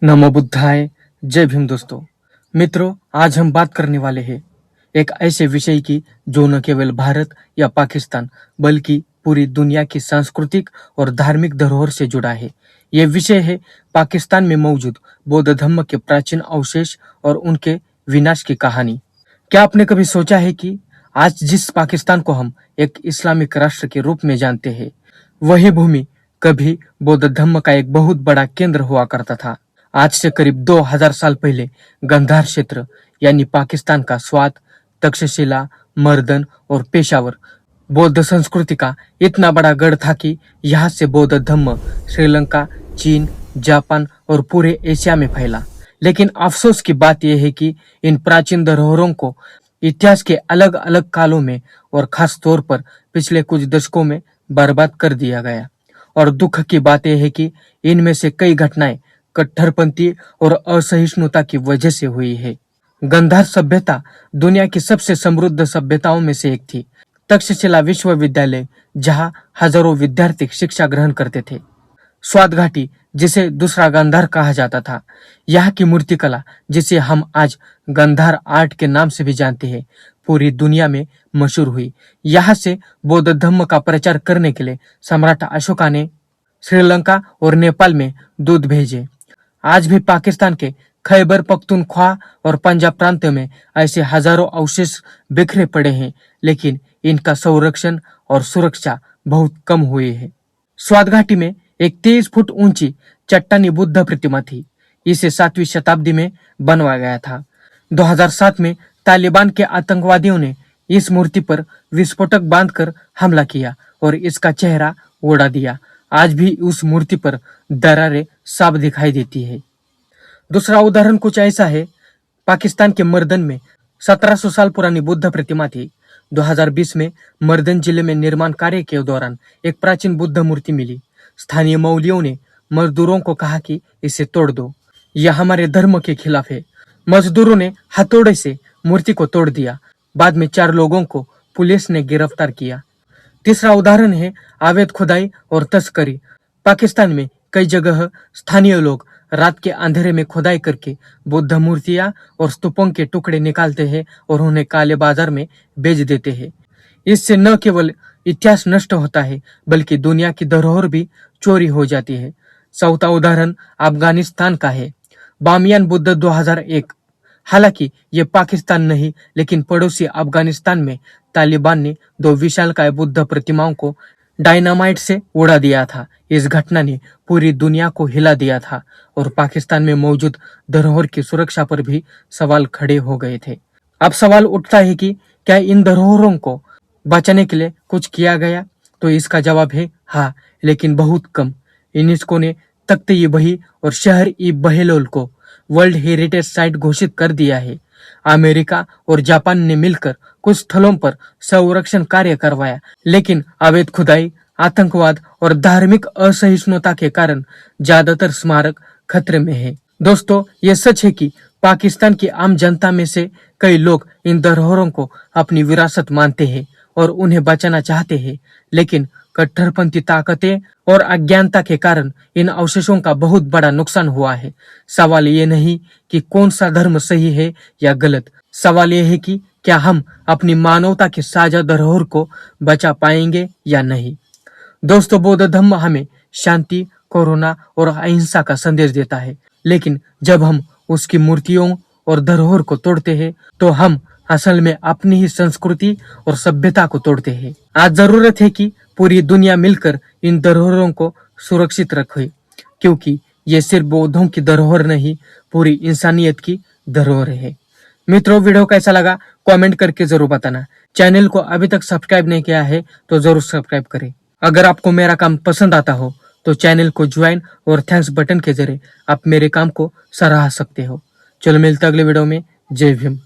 नमो बुद्धाय। जय भीम दोस्तों। मित्रों, आज हम बात करने वाले हैं एक ऐसे विषय की जो न केवल भारत या पाकिस्तान बल्कि पूरी दुनिया की सांस्कृतिक और धार्मिक धरोहर से जुड़ा है। ये विषय है पाकिस्तान में मौजूद बौद्ध धर्म के प्राचीन अवशेष और उनके विनाश की कहानी। क्या आपने कभी सोचा है कि आज जिस पाकिस्तान को हम एक इस्लामिक राष्ट्र के रूप में जानते हैं, वही भूमि कभी बौद्ध धर्म का एक बहुत बड़ा केंद्र हुआ करता था। आज से करीब 2000 साल पहले गंधार क्षेत्र यानी पाकिस्तान का स्वात, तक्षशिला, मर्दन और पेशावर बौद्ध संस्कृति का इतना बड़ा गढ़ था कि यहाँ से बौद्ध धर्म श्रीलंका, चीन, जापान और पूरे एशिया में फैला। लेकिन अफसोस की बात यह है कि इन प्राचीन धरोहरों को इतिहास के अलग अलग कालों में और खास तौर पर पिछले कुछ दशकों में बर्बाद कर दिया गया। और दुख की बात यह है कि इनमें से कई घटनाएं कट्टरपंथी और असहिष्णुता की वजह से हुई है। गंधार सभ्यता दुनिया की सबसे समृद्ध सभ्यताओं में से एक थी। तक्षशिला विश्वविद्यालय जहां हजारों विद्यार्थी शिक्षा ग्रहण करते थे। स्वात घाटी जिसे दूसरा गांधार कहा जाता था, यहाँ की मूर्तिकला जिसे हम आज गांधार आर्ट के नाम से भी जानते हैं, पूरी दुनिया में मशहूर हुई। यहाँ से बौद्ध धर्म का प्रचार करने के लिए सम्राट अशोका ने श्रीलंका और नेपाल में दूत भेजे। आज भी पाकिस्तान के खैबर पख्तूनख्वा और पंजाब प्रांत में ऐसे हजारों अवशेष बिखरे पड़े हैं, लेकिन इनका संरक्षण और सुरक्षा बहुत कम हुई है। स्वात घाटी में एक 30 फुट ऊंची चट्टानी बुद्ध प्रतिमा थी। इसे 7वीं शताब्दी में बनवाया गया था। 2007 में तालिबान के आतंकवादियों ने इस मूर्ति पर विस्फोटक बांधकर हमला किया और इसका चेहरा उड़ा दिया। आज भी उस मूर्ति पर दरारें साफ दिखाई देती है। दूसरा उदाहरण कुछ ऐसा है। पाकिस्तान के मर्दन में 1700 साल पुरानी बुद्ध प्रतिमा थी। 2020 में मर्दन जिले में निर्माण कार्य के दौरान एक प्राचीन बुद्ध मूर्ति मिली। स्थानीय मौलवियों ने मजदूरों को कहा कि इसे तोड़ दो, यह हमारे धर्म के खिलाफ है। मजदूरों ने हथौड़े से मूर्ति को तोड़ दिया। बाद में 4 लोगों को पुलिस ने गिरफ्तार किया। तीसरा उदाहरण है अवैध खुदाई और तस्करी। पाकिस्तान में कई जगह स्थानीय लोग रात के अंधेरे में खुदाई करके बुद्ध मूर्तियां और स्तूपों के टुकड़े निकालते हैं और उन्हें काले बाजार में बेच देते हैं। इससे न केवल इतिहास नष्ट होता है बल्कि दुनिया की धरोहर भी चोरी हो जाती है। चौथा उदाहरण अफगानिस्तान का है। बामियान बुद्ध 2001। हालांकि ये पाकिस्तान नहीं लेकिन पड़ोसी अफगानिस्तान में तालिबान ने 2 विशालकाय बुद्ध प्रतिमाओं को डायनामाइट से उड़ा दिया था। इस घटना ने पूरी दुनिया को हिला दिया था और पाकिस्तान में मौजूद धरोहर की सुरक्षा पर भी सवाल खड़े हो गए थे। अब सवाल उठता है कि क्या इन धरोहरों को बचाने के लिए कुछ किया गया? तो इसका जवाब है हाँ, लेकिन बहुत कम। यूनेस्को ने तख्त-ई-बही और शहर-ई-बहलोल को वर्ल्ड हेरिटेज साइट घोषित कर दिया है। अमेरिका और जापान ने मिलकर कुछ स्थलों पर संरक्षण कार्य करवाया, लेकिन अवैध खुदाई, आतंकवाद और धार्मिक असहिष्णुता के कारण ज्यादातर स्मारक खतरे में है। दोस्तों, ये सच है कि पाकिस्तान की आम जनता में से कई लोग इन धरोहरों को अपनी विरासत मानते हैं और उन्हें बचाना चाहते हैं, लेकिन कट्टरपंथी ताकतें और अज्ञानता के कारण इन अवशेषों का बहुत बड़ा नुकसान हुआ है। सवाल ये नहीं कि कौन सा धर्म सही है या गलत, सवाल ये है कि क्या हम अपनी मानवता की साझा धरोहर को बचा पाएंगे या नहीं। दोस्तों, बौद्ध धर्म हमें शांति, करुणा और अहिंसा का संदेश देता है, लेकिन जब हम उसकी मूर्तियों और धरोहर को तोड़ते हैं तो हम असल में अपनी ही संस्कृति और सभ्यता को तोड़ते हैं। आज जरूरत है कि पूरी दुनिया मिलकर इन धरोहरों को सुरक्षित रखे, क्योंकि ये सिर्फ बौद्धों की धरोहर नहीं, पूरी इंसानियत की धरोहर है। मित्रों, वीडियो कैसा लगा कमेंट करके जरूर बताना। चैनल को अभी तक सब्सक्राइब नहीं किया है तो जरूर सब्सक्राइब करें। अगर आपको मेरा काम पसंद आता हो तो चैनल को ज्वाइन और थैंक्स बटन के जरिए आप मेरे काम को सराह सकते हो। चलो मिलते अगले वीडियो में। जय भीम।